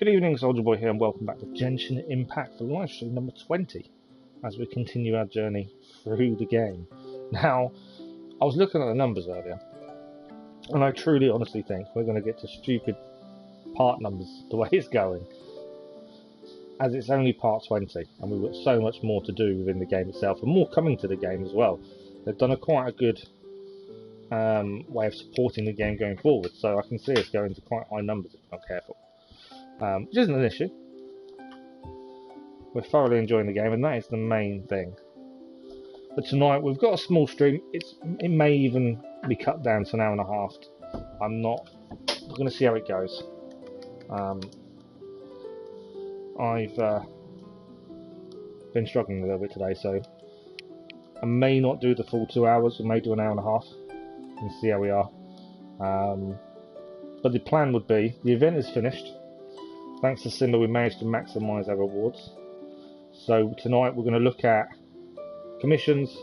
Good evening, Soldier Boy here, and welcome back to Genshin Impact for live stream number 20 as we continue our journey through the game. Now, I was looking at the numbers earlier, and I truly, honestly think we're going to get to stupid part numbers the way it's going, as it's only part 20, and we've got so much more to do within the game itself, and more coming to the game as well. They've done quite a good way of supporting the game going forward, so I can see us going to quite high numbers if we're not careful. Which isn't an issue. We're thoroughly enjoying the game, and that is the main thing. But tonight we've got a small stream. It may even be cut down to an hour and a half. We're going to see how it goes. I've been struggling a little bit today, so I may not do the full 2 hours. I may do an hour and a half and see how we are. But the plan would be, the event is finished. Thanks to Cinder, we managed to maximise our rewards. So tonight we're going to look at commissions,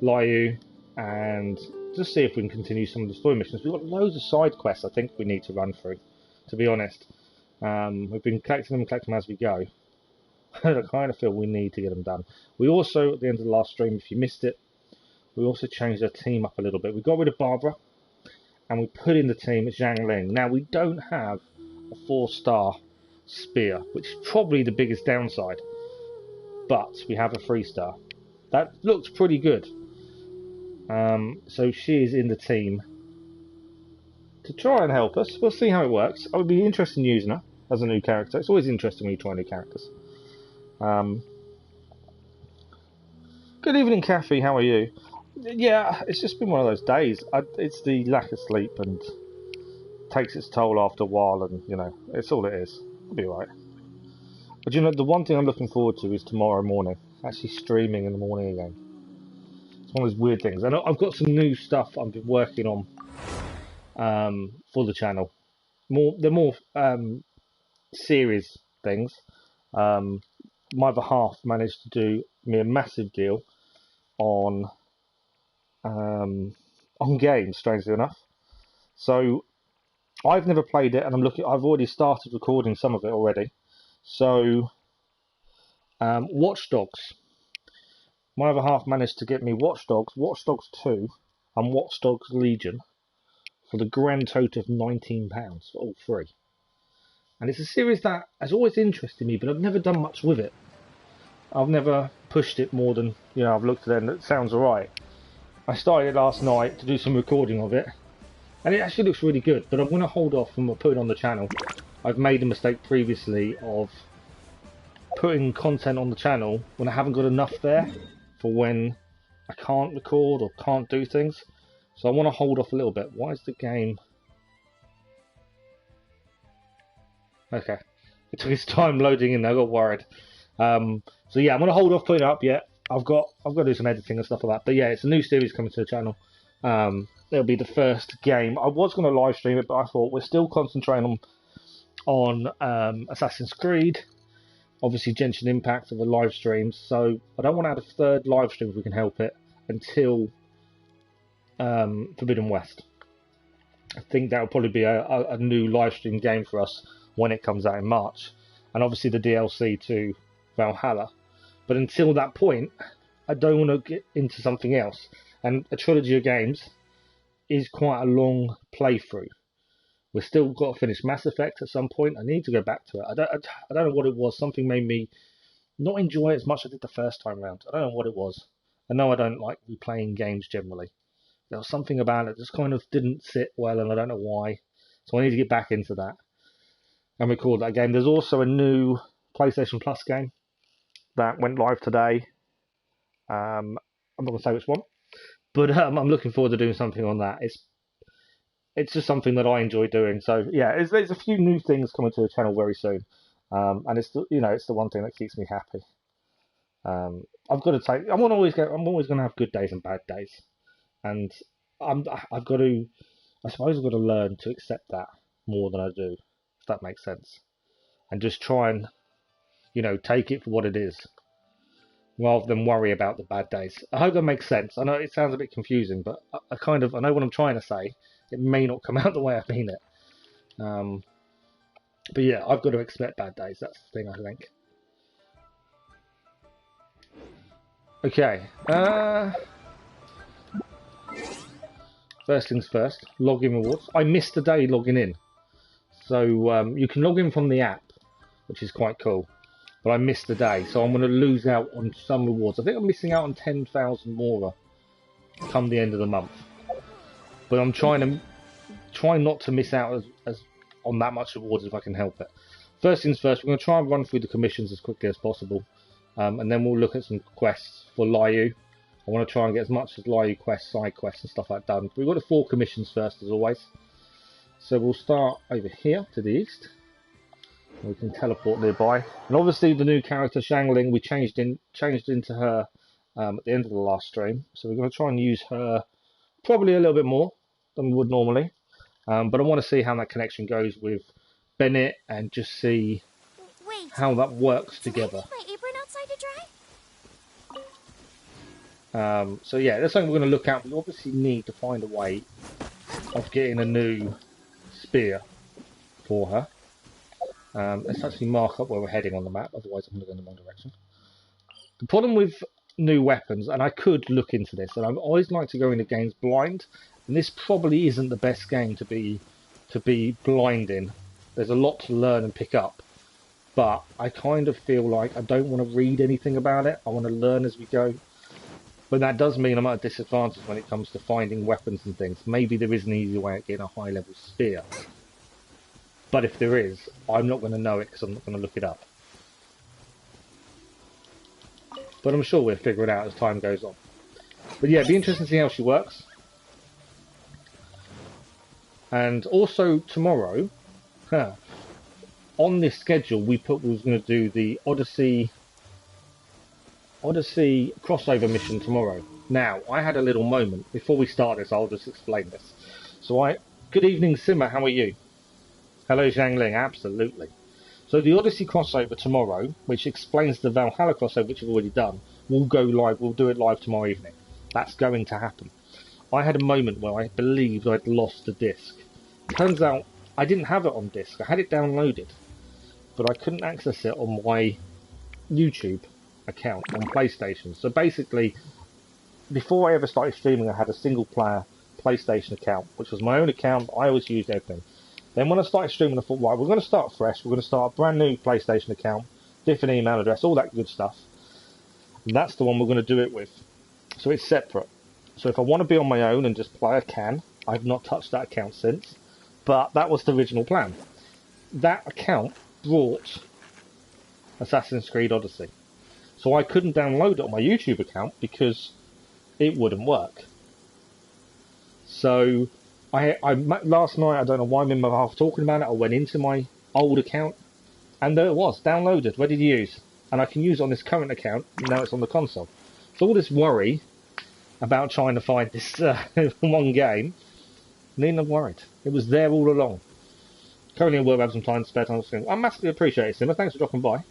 Liu, and just see if we can continue some of the story missions. We've got loads of side quests I think we need to run through, to be honest. We've been collecting them as we go. I kind of feel we need to get them done. We also, at the end of the last stream, if you missed it, we also changed our team up a little bit. We got rid of Barbara, and we put in the team Zhang Ling. Now, we don't have a 4-star spear, which is probably the biggest downside, but we have a 3-star. That looks pretty good. So she is in the team to try and help us. We'll see how it works. I would be interested in using her as a new character. It's always interesting when you try new characters. Good evening, Kathy. How are you? Yeah, it's just been one of those days. It's the lack of sleep and takes its toll after a while, and you know, it's all it is. It'll be alright. But you know, the one thing I'm looking forward to is tomorrow morning. Actually streaming in the morning again. It's one of those weird things. And I've got some new stuff I've been working on for the channel. They're more series things. My other half managed to do me a massive deal on games, strangely enough. So I've never played it, and I've already started recording some of it already. So, Watch Dogs. My other half managed to get me Watch Dogs, Watch Dogs 2, and Watch Dogs Legion for the grand total of £19 for all three. And it's a series that has always interested me, but I've never done much with it. I've never pushed it more than, you know, I've looked at it and it sounds alright. I started it last night to do some recording of it, and it actually looks really good, but I'm going to hold off from putting it on the channel. I've made a mistake previously of putting content on the channel when I haven't got enough there for when I can't record or can't do things. So I want to hold off a little bit. Why is the game... Okay. It took its time loading in, I got worried. So yeah, I'm going to hold off putting it up yet. I've got to do some editing and stuff like that. But yeah, it's a new series coming to the channel. It'll be the first game. I was going to live stream it, but I thought we're still concentrating on Assassin's Creed, obviously Genshin Impact are the live streams, so I don't want to add a third live stream if we can help it until Forbidden West. I think that will probably be a new live stream game for us when it comes out in March, and obviously the DLC to Valhalla. But until that point, I don't want to get into something else, and a trilogy of games is quite a long playthrough. We've still got to finish Mass Effect at some point. I need to go back to it. I don't know what it was. Something made me not enjoy it as much as I did the first time round. I don't know what it was. I know I don't like replaying games generally. There was something about it that just kind of didn't sit well, and I don't know why. So I need to get back into that and record that game. There's also a new PlayStation Plus game that went live today. I'm not going to say which one, but I'm looking forward to doing something on that. It's just something that I enjoy doing. So yeah, there's a few new things coming to the channel very soon, and it's the one thing that keeps me happy. I've got to take. I'm always going to have good days and bad days, and I've got to. I suppose I've got to learn to accept that more than I do, if that makes sense, and just try and, you know, take it for what it is, rather than worry about the bad days. I hope that makes sense. I know it sounds a bit confusing, but I know what I'm trying to say. It may not come out the way I mean it. But yeah, I've got to expect bad days. That's the thing, I think. Okay. First things first. Login rewards. I missed a day logging in. So you can log in from the app, which is quite cool. But I missed a day, so I'm going to lose out on some rewards. I think I'm missing out on 10,000 more come the end of the month. But I'm trying not to miss out as on that much rewards if I can help it. First things first, we're going to try and run through the commissions as quickly as possible. And then we'll look at some quests for Lyu. I want to try and get as much as Lyu quests, side quests and stuff like that done. We've got the 4 commissions first as always. So we'll start over here to the east. We can teleport nearby. And obviously the new character Xiangling, we changed into her at the end of the last stream. So we're going to try and use her probably a little bit more than we would normally. But I want to see how that connection goes with Bennett and just see how that works together. My apron outside to dry? So yeah, that's something we're going to look at. We obviously need to find a way of getting a new spear for her. Let's actually mark up where we're heading on the map, otherwise I'm going to go in the wrong direction. The problem with new weapons, and I could look into this, and I always like to go into games blind, and this probably isn't the best game to be blind in. There's a lot to learn and pick up, but I kind of feel like I don't want to read anything about it. I want to learn as we go. But that does mean I'm at a disadvantage when it comes to finding weapons and things. Maybe there is an easy way of getting a high level spear. But if there is, I'm not going to know it because I'm not going to look it up. But I'm sure we'll figure it out as time goes on. But yeah, it'd be interesting to see how she works. And also tomorrow, on this schedule, we was going to do the Odyssey crossover mission tomorrow. Now, I had a little moment. Before we start this, I'll just explain this. So good evening, Simmer, how are you? Hello, Xiangling, absolutely. So the Odyssey crossover tomorrow, which explains the Valhalla crossover, which we've already done, will go live. We'll do it live tomorrow evening. That's going to happen. I had a moment where I believed I'd lost the disc. Turns out I didn't have it on disc. I had it downloaded, but I couldn't access it on my YouTube account on PlayStation. So basically, before I ever started streaming, I had a single player PlayStation account, which was my own account. I always used everything. Then when I started streaming, I thought, right, we're going to start fresh. We're going to start a brand new PlayStation account, different email address, all that good stuff. And that's the one we're going to do it with. So it's separate. So if I want to be on my own and just play, I can. I've not touched that account since. But that was the original plan. That account brought Assassin's Creed Odyssey. So I couldn't download it on my YouTube account because it wouldn't work. So last night, I don't know why I'm in my half talking about it, I went into my old account and there it was, downloaded, ready to use. And I can use it on this current account, now it's on the console. So all this worry about trying to find this one game, needn't have worried. It was there all along. Currently I will have some time, spare time. I massively appreciate it, Simmer. Thanks for dropping by.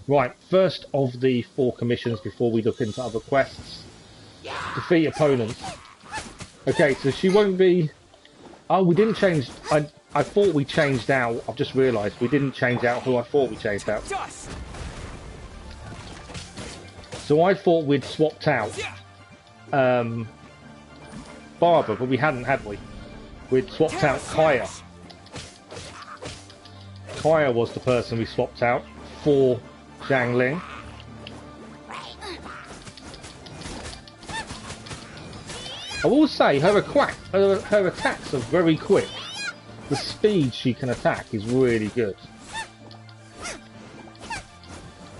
Right, first of the 4 commissions before we look into other quests. Defeat opponents. Okay, so she won't be... Oh, we didn't change... I thought we changed out... I've just realised we didn't change out who I thought we changed out. So I thought we'd swapped out Barbara, but we hadn't, had we? We'd swapped out Kaya. Kaya was the person we swapped out for Xiangling. I will say her attacks are very quick. The speed she can attack is really good.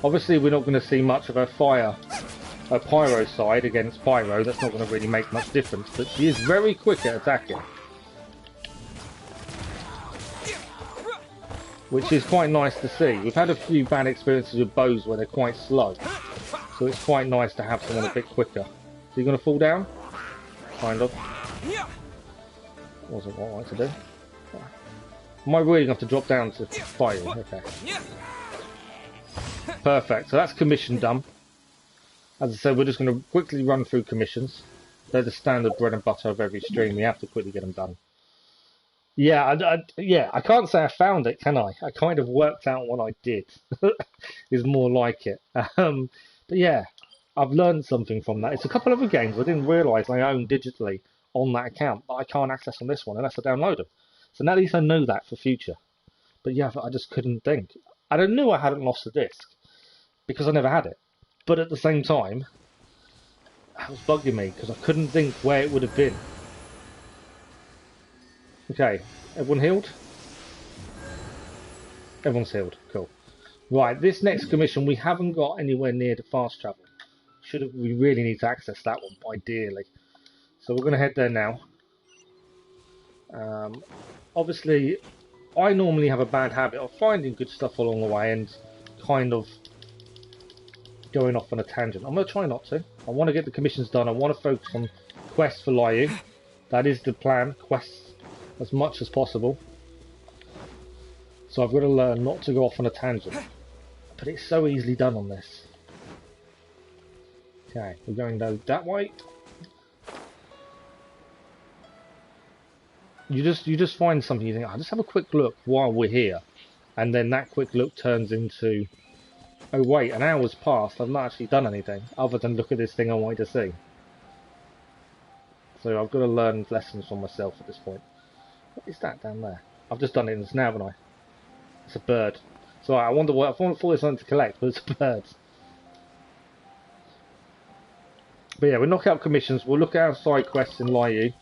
Obviously we're not going to see much of her pyro side against pyro. That's not going to really make much difference, but she is very quick at attacking, which is quite nice to see. We've had a few bad experiences with bows where they're quite slow, so it's quite nice to have someone a bit quicker. So you're going to fall down? Kind of. Wasn't what I wanted to do. Am I really going to have to drop down to fight him? Okay. Perfect. So that's commission done. As I said, we're just going to quickly run through commissions. They're the standard bread and butter of every stream. We have to quickly get them done. Yeah, yeah, I can't say I found it, can I? I kind of worked out what I did. Is more like it. But yeah, I've learned something from that. It's a couple other games I didn't realise I own digitally on that account, but I can't access on this one unless I download them. So now at least I know that for future. But yeah, I just couldn't think. And I knew I hadn't lost the disc because I never had it. But at the same time, it was bugging me because I couldn't think where it would have been. Okay, everyone healed? Everyone's healed. Cool. Right, this next commission we haven't got anywhere near the fast travel. We really need to access that one, ideally. So we're going to head there now. Obviously, I normally have a bad habit of finding good stuff along the way and kind of going off on a tangent. I'm going to try not to. I want to get the commissions done. I want to focus on quests for Liu. That is the plan. Quests as much as possible. So I've got to learn not to go off on a tangent. But it's so easily done on this. Okay, we're going that way. You just find something, you think, I'll just have a quick look while we're here. And then that quick look turns into, oh wait, an hour's passed, I've not actually done anything, other than look at this thing I wanted to see. So I've got to learn lessons from myself at this point. What is that down there? I've just done it in this now, haven't I? It's a bird. So I wonder what, I thought it was something to collect, but it's a bird. But yeah, we'll knock out commissions, we'll look at our side quests in Liu,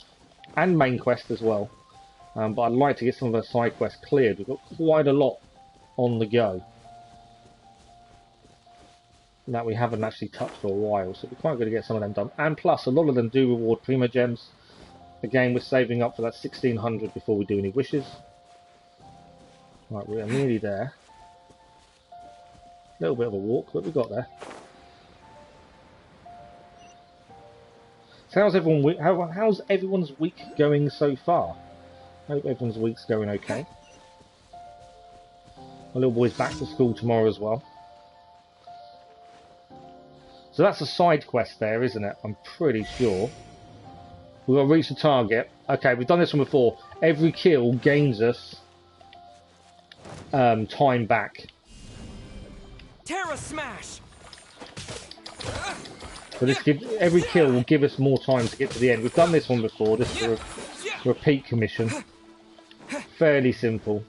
and main quest as well. But I'd like to get some of our side quests cleared. We've got quite a lot on the go that we haven't actually touched for a while, so we're quite good to get some of them done. And plus, a lot of them do reward Prima Gems. Again, we're saving up for that 1600 before we do any wishes. Right, we are nearly there. A little bit of a walk, but we got there. So how's everyone's week going so far? I hope everyone's week's going okay. My little boy's back to school tomorrow as well. So that's a side quest there, isn't it? I'm pretty sure. We've got to reach the target. Okay, we've done this one before. Every kill gains us time back. Terra Smash! So every kill will give us more time to get to the end. We've done this one before. This is a repeat commission. Fairly simple.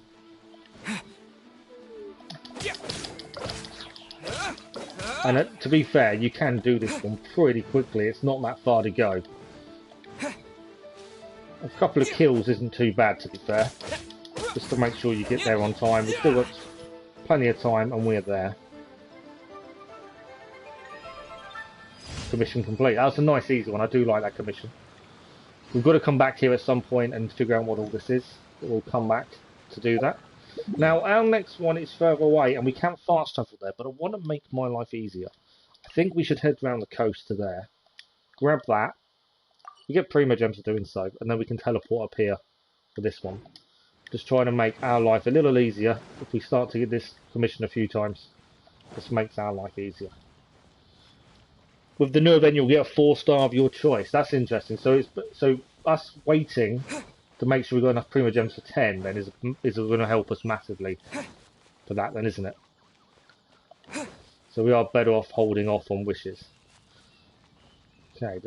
And to be fair, you can do this one pretty quickly. It's not that far to go. A couple of kills isn't too bad, to be fair. Just to make sure you get there on time. We've still got plenty of time and we're there. Commission complete. That was a nice easy one. I do like that commission. We've got to come back here at some point and figure out what all this is. We'll come back to do that. Now our next one is further away and we can't fast travel there, but I want to make my life easier. I think we should head round the coast to there. Grab that. We get Prima Gems for doing so, and then we can teleport up here for this one. Just trying to make our life a little easier. If we start to get this commission a few times, this makes our life easier. With the new event, you'll get a 4-star of your choice. That's interesting. So us waiting to make sure we've got enough Prima Gems for 10 then is going to help us massively for that then, isn't it? So we are better off holding off on wishes. Okay,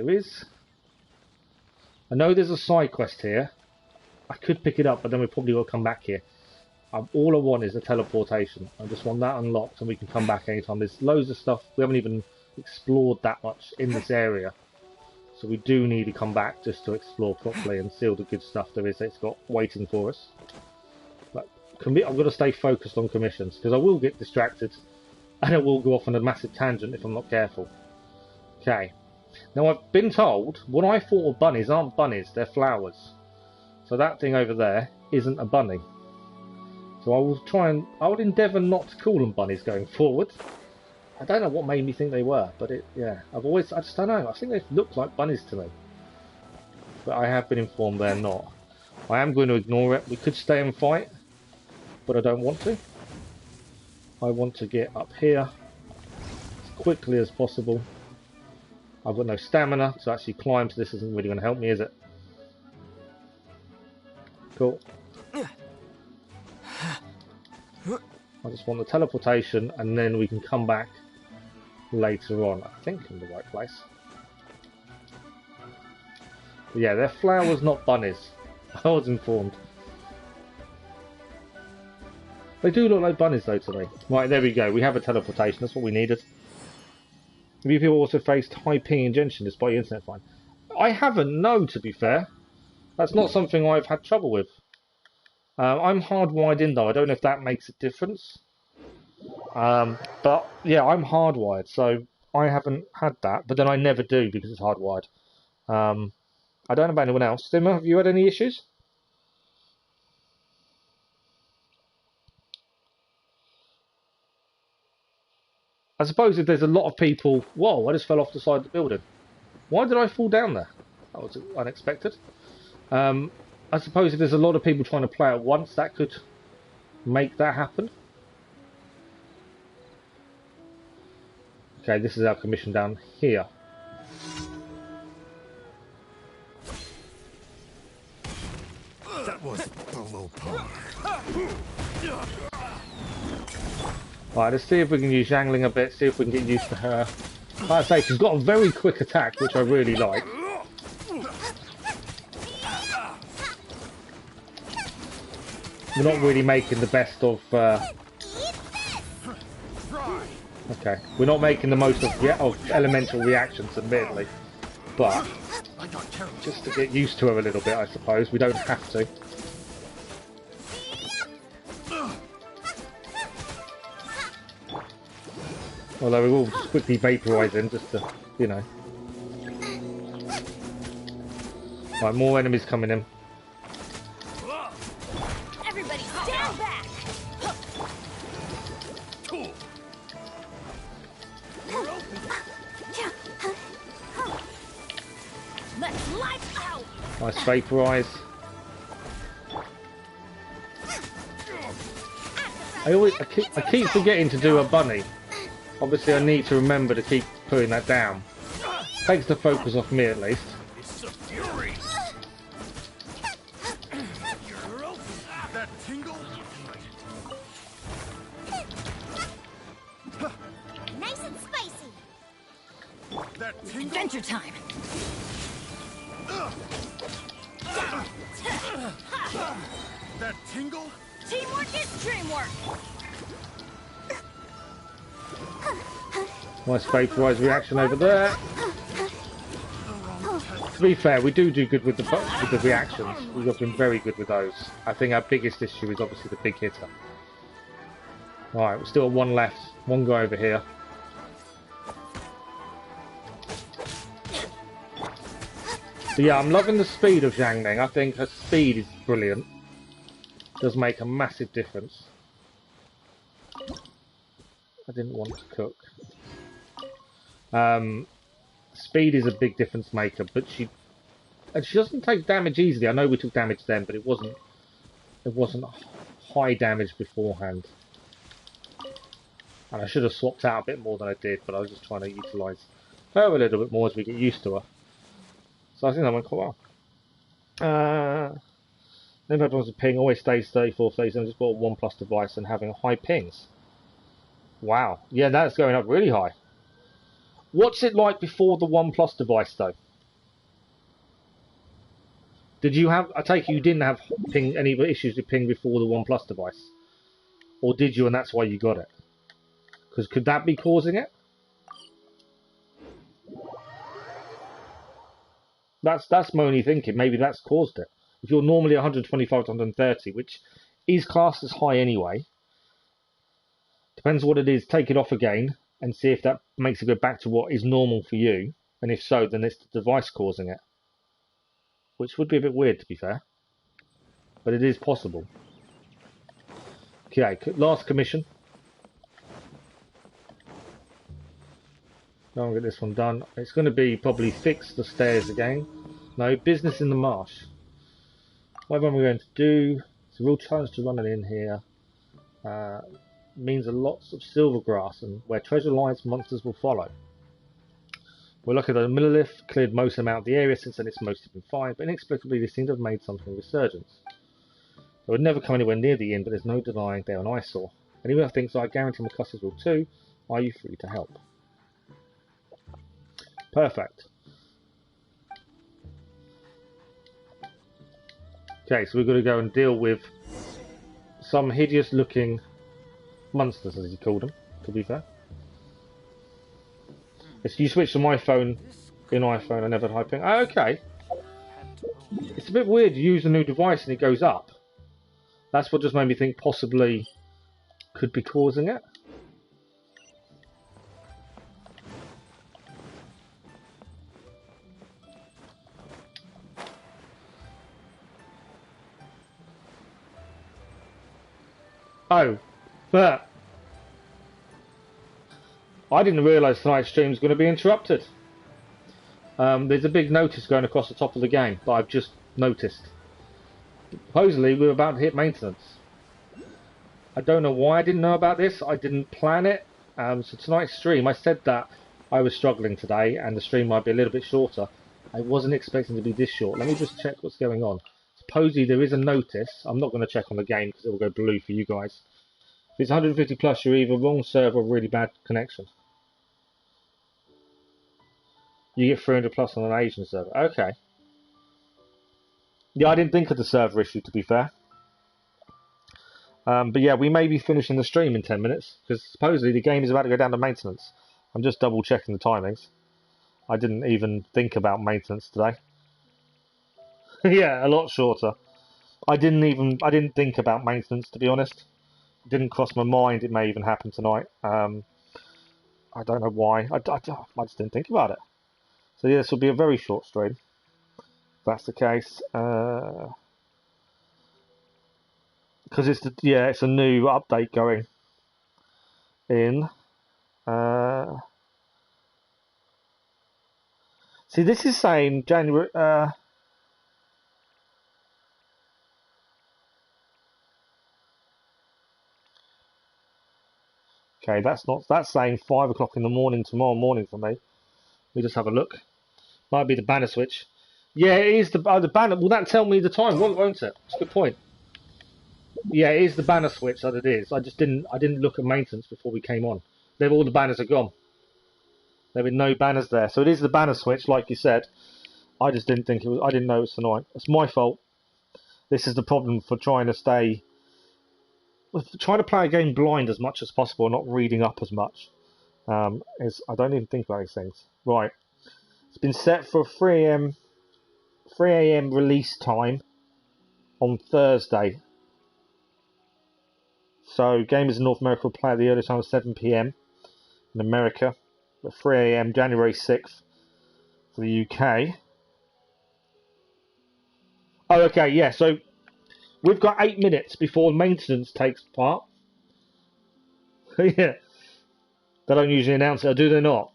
I know there's a side quest here. I could pick it up, but then we probably will come back here. All I want is a teleportation. I just want that unlocked and we can come back anytime. There's loads of stuff. We haven't even explored that much in this area. So we do need to come back just to explore properly and see all the good stuff there is that's got waiting for us. But I've got to stay focused on commissions because I will get distracted and I will go off on a massive tangent if I'm not careful. Okay. Now I've been told what I thought of bunnies aren't bunnies, they're flowers. So that thing over there isn't a bunny. So I would endeavour not to call them bunnies going forward. I don't know what made me think they were, but yeah, I just don't know. I think they look like bunnies to me. But I have been informed they're not. I am going to ignore it. We could stay and fight, but I don't want to. I want to get up here as quickly as possible. I've got no stamina to actually climb, so this isn't really going to help me, is it? Cool. I just want the teleportation, and then we can come back later on. I think I'm in the right place. But yeah, they're flowers, not bunnies. I was informed. They do look like bunnies though to me. Right, there we go. We have a teleportation. That's what we needed. Have you people also faced high ping in Genshin despite your internet fine? I haven't, no, to be fair. That's not something I've had trouble with. I'm hardwired in though. I don't know if that makes a difference. But yeah, I'm hardwired, so I haven't had that. But then I never do because it's hardwired. I don't know about anyone else. Simmer, have you had any issues? I suppose if there's a lot of people... Whoa, I just fell off the side of the building. Why did I fall down there? That was unexpected. I suppose if there's a lot of people trying to play at once, that could make that happen. Okay, this is our commission down here. That was below par. Right, let's see if we can use Zhangling a bit, see if we can get used to her. Like I say, she's got a very quick attack, which I really like. We're not really making the best of... Okay, we're not making the most of elemental reactions, admittedly. But, just to get used to her a little bit, I suppose. We don't have to. Although we're all just quickly vaporising, just to, you know. Right, more enemies coming in. Everybody stand back! Let's light out! Nice vaporise. I keep forgetting to do a bunny. Obviously I need to remember to keep putting that down. Takes the focus off me at least. That tingle? Nice and spicy! That tingle? Adventure time! That tingle? Teamwork is dreamwork! Nice vaporise reaction over there. To be fair, we do good with the reactions. We've been very good with those. I think our biggest issue is obviously the big hitter. Alright, we're still at one left. One guy over here. But yeah, I'm loving the speed of Zhang Meng. I think her speed is brilliant. Does make a massive difference. I didn't want to cook. Speed is a big difference maker, but she doesn't take damage easily. I know we took damage then, but it wasn't high damage beforehand. And I should have swapped out a bit more than I did, but I was just trying to utilise her a little bit more as we get used to her. So I think that went quite well. Never had a ping, always stays 34, 37, just bought a 1+ device and having high pings. Wow, yeah, that's going up really high. What's it like before the 1+ device though? Did you have, I take it you didn't have ping, any issues with ping before the 1+ device? Or did you and that's why you got it? Because could that be causing it? That's my only thinking, maybe that's caused it. If you're normally 125 to 130, which is classed as high anyway, depends what it is, take it off again and see if that makes it go back to what is normal for you, and if so, then it's the device causing it. Which would be a bit weird, to be fair. But it is possible. Okay, last commission. Now I'll get this one done. It's going to be probably fix the stairs again. No, business in the marsh. Whatever I'm going to do, it's a real challenge to run it in here. Means a lots of silver grass, and where treasure lies, monsters will follow. We're lucky that the Millilith cleared most amount of the area since then it's mostly been fine, but inexplicably they seem to have made something of a resurgence. They would never come anywhere near the inn, but there's no denying they're an eyesore. Anyone thinks I guarantee my customers will too. Are you free to help? Perfect. Okay, so we're going to go and deal with some hideous looking monsters, as he called them, to be fair. If you switch to my phone in iPhone, I never typing. Oh, okay. It's a bit weird. You use a new device and it goes up. That's what just made me think possibly could be causing it. Oh, but I didn't realise tonight's stream was going to be interrupted. There's a big notice going across the top of the game that I've just noticed. Supposedly we're about to hit maintenance. I don't know why I didn't know about this. I didn't plan it. So tonight's stream, I said that I was struggling today and the stream might be a little bit shorter. I wasn't expecting to be this short. Let me just check what's going on. Supposedly there is a notice. I'm not going to check on the game because it will go blue for you guys. If it's 150 plus, you're either wrong server or really bad connection. You get 300 plus on an Asian server. Okay. Yeah, I didn't think of the server issue, to be fair. But yeah, we may be finishing the stream in 10 minutes because supposedly the game is about to go down to maintenance. I'm just double checking the timings. I didn't even think about maintenance today. Yeah, a lot shorter. I didn't think about maintenance, to be honest. It didn't cross my mind it may even happen tonight. I don't know why. I just didn't think about it. So yeah, this will be a very short stream. If that's the case. Because it's a new update going in. See, this is saying January. Okay, that's saying 5 o'clock in the morning tomorrow morning for me. Let me just have a look. Might be the banner switch. Yeah, it is the banner. Will that tell me the time? Won't it? That's a good point. Yeah, it is the banner switch that it is. I didn't look at maintenance before we came on. All the banners are gone. There were no banners there, so it is the banner switch, like you said. I just didn't think it was. I didn't know it was tonight. It's my fault. This is the problem for trying to trying to play a game blind as much as possible, not reading up as much. Is I don't even think about these things. Right, it's been set for 3 a.m. release time on Thursday. So gamers in North America will play at the earliest time of 7 p.m. in America, at 3 a.m. January 6th for the UK. Oh, okay, yeah. So we've got 8 minutes before maintenance takes part. Yeah, they don't usually announce it, or do they not?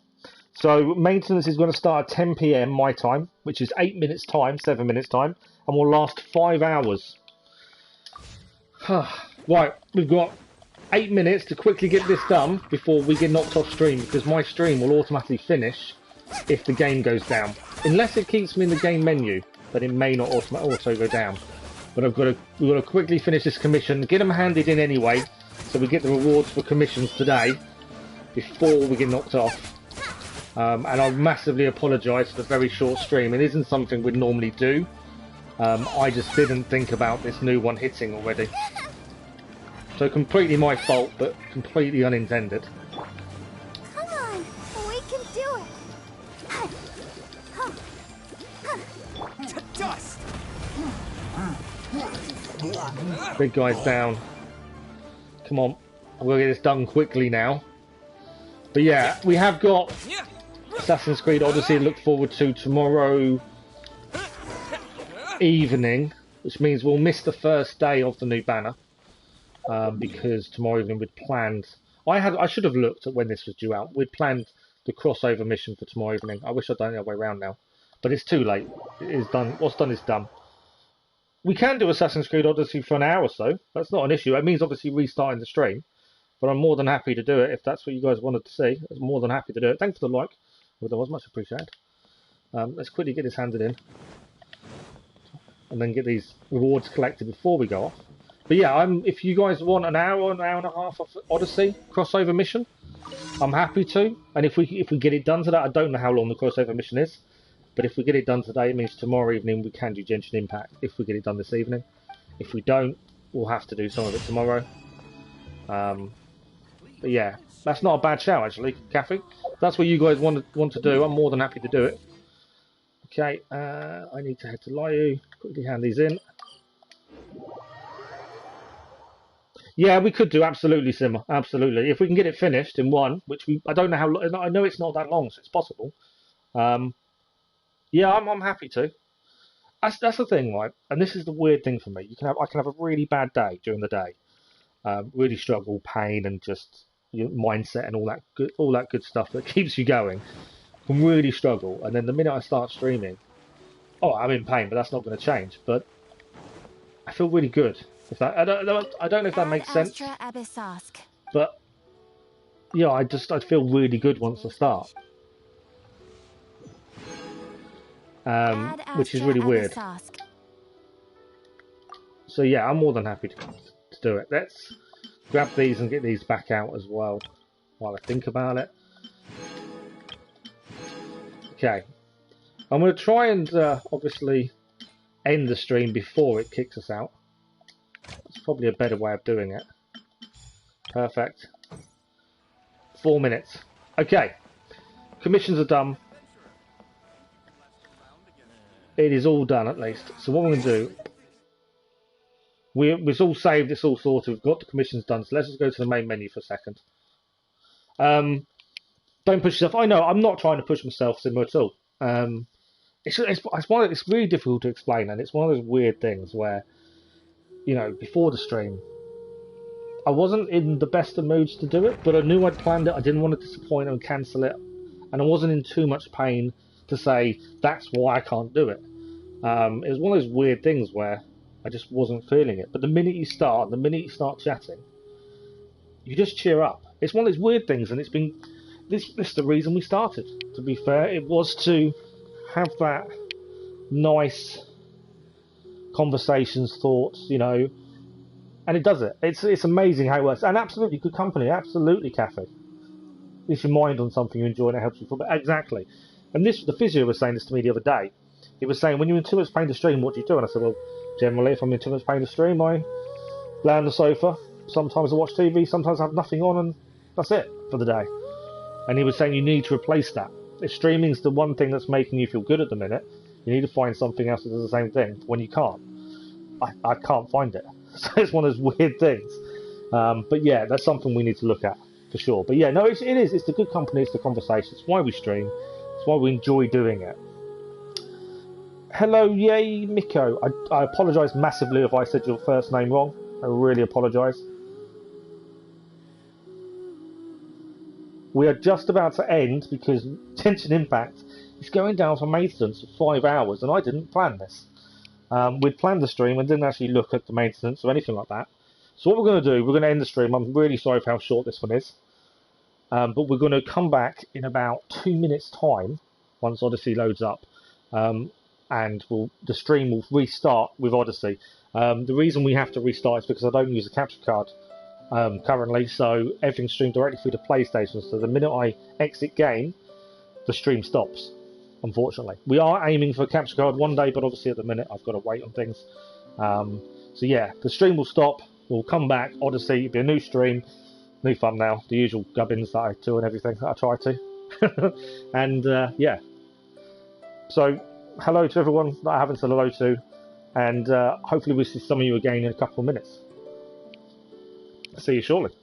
So maintenance is going to start at 10 p.m. my time, which is 8 minutes time, 7 minutes time, and will last 5 hours. Right, we've got 8 minutes to quickly get this done before we get knocked off stream, because my stream will automatically finish if the game goes down. Unless it keeps me in the game menu, but it may not also go down. But we've got to quickly finish this commission, get them handed in anyway, so we get the rewards for commissions today before we get knocked off. And I massively apologise for the very short stream. It isn't something we'd normally do. I just didn't think about this new one hitting already. So completely my fault, but completely unintended. Come on, we can do it. Dust. Big guy's down. Come on, I'm going to get this done quickly now. But yeah, we have got Assassin's Creed Odyssey to look forward to tomorrow evening, which means we'll miss the first day of the new banner. Because tomorrow evening we'd planned. I should have looked at when this was due out. We'd planned the crossover mission for tomorrow evening. I wish I'd done it the other way around now, but it's too late. It is done. What's done is done. We can do Assassin's Creed Odyssey for an hour or so. That's not an issue. It means obviously restarting the stream, but I'm more than happy to do it if that's what you guys wanted to see. I'm more than happy to do it. Thanks for the like. Well, that was much appreciated. Let's quickly get this handed in, and then get these rewards collected before we go off. But yeah, if you guys want an hour and a half of Odyssey crossover mission, I'm happy to. And if we get it done today, I don't know how long the crossover mission is, but if we get it done today, it means tomorrow evening we can do Genshin Impact. If we get it done this evening, if we don't, we'll have to do some of it tomorrow. But yeah, that's not a bad shout actually, Kathy. If that's what you guys want to do, I'm more than happy to do it. Okay, I need to head to Liu. Quickly hand these in. Yeah, we could do absolutely, Simmer. Absolutely, if we can get it finished in one, which I don't know how. I know it's not that long, so it's possible. Yeah, I'm happy to. That's the thing, right? And this is the weird thing for me. I can have a really bad day during the day, really struggle, pain, and just mindset and all that good stuff that keeps you going. Can really struggle, and then the minute I start streaming, oh, I'm in pain, but that's not going to change. But I feel really good. If that I don't know if that makes sense. But yeah, I feel really good once I start, which is really weird. So yeah, I'm more than happy to do it. Let's grab these and get these back out as well while I think about it. Okay, I'm going to try and obviously end the stream before it kicks us out. That's probably a better way of doing it. Perfect. 4 minutes. Okay, commissions are done. It is all done at least. So what we're going to do, it's all saved, it's all sorted, we've got the commissions done, so let's just go to the main menu for a second. Don't push yourself. I know, I'm not trying to push myself similar at all. It's really difficult to explain, and it's one of those weird things where, before the stream, I wasn't in the best of moods to do it, but I knew I'd planned it, I didn't want to disappoint and cancel it, and I wasn't in too much pain to say, that's why I can't do it. It was one of those weird things where I just wasn't feeling it. But the minute you start chatting, you just cheer up. It's one of those weird things, and this is the reason we started. To be fair, it was to have that nice conversations, thoughts, and it does it. It's amazing how it works, and absolutely good company, absolutely, Kathy. If your mind on something you enjoy and it helps you feel better. Exactly. And the physio was saying this to me the other day. He was saying, when you're in too much pain to stream, what do you do? And I said, well, generally, if I'm in too much pain to stream, I lay on the sofa. Sometimes I watch TV, sometimes I have nothing on, and that's it for the day. And he was saying you need to replace that. If streaming's the one thing that's making you feel good at the minute, you need to find something else that does the same thing. When you can't, I can't find it. So it's one of those weird things. But yeah, that's something we need to look at for sure. But yeah, no, it is. It's the good company. It's the conversation. It's why we stream. It's why we enjoy doing it. Hello, yay, Miko. I apologise massively if I said your first name wrong. I really apologise. We are just about to end because Genshin Impact is going down for maintenance for 5 hours, and I didn't plan this. We'd planned the stream and didn't actually look at the maintenance or anything like that. So what we're going to do, we're going to end the stream. I'm really sorry for how short this one is. But we're going to come back in about 2 minutes' time, once Odyssey loads up. And the stream will restart with Odyssey. The reason we have to restart is because I don't use a capture card currently, so everything's streamed directly through the PlayStation. So the minute I exit game, the stream stops, unfortunately. We are aiming for a capture card one day, but obviously at the minute I've got to wait on things. So yeah, the stream will stop, we'll come back, Odyssey, it'll be a new stream, new thumbnail, the usual gubbins that I do and everything that I try to. And yeah, so hello to everyone that I haven't said hello to, and hopefully we'll see some of you again in a couple of minutes. See you shortly.